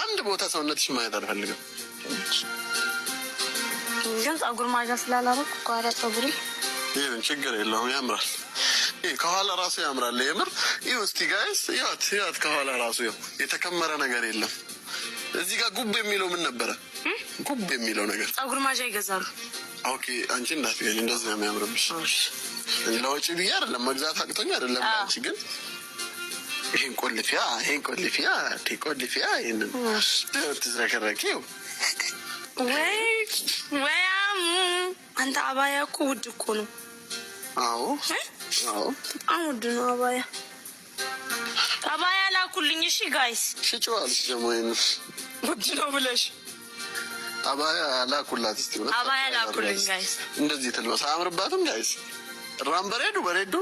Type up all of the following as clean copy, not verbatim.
አንድ ቦታ ሰውነትሽ ማየት አልፈልግም። ግን ጸጉር ማጃ ስላላረኩ ቋራ ጸጉሪ ይሄን ችግር የለውም ያምራል። ይሄ ከኋላ ራሱ ያምራል። የምር ይሄ እስቲ ጋይስ ያት ከኋላ ራሱ የተከመረ ነገር የለም። እዚህ ጋር ጉብ የሚለው ምን ነበረ? ጉብ የሚለው ነገር ጸጉር ማጃ ይገዛሉ። ኦኬ አንቺ እንዳትገኝ እንደዚህ ነው የሚያምርብሽ። ለወጪ ብዬ አይደለም መግዛት አቅቶኝ አይደለም። አንቺ ግን ይሄን ቆልፊያ ይሄንን ትዝረከረኪው ወይ አንተ አባያ እኮ ውድ እኮ ነው። አዎ በጣም ውድ ነው አባያ ላኩልኝ። እሺ ጋይስ ሽጭዋለሽ ደግሞ ይሄንን ውድ ነው ብለሽ አባያ ላኩላት። እስቲ ነው አባያ ላኩልኝ ጋይስ። እንደዚህ ትልበስ አያምርባትም ጋይስ? ራም በሬዱ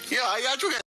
ያ አያችሁ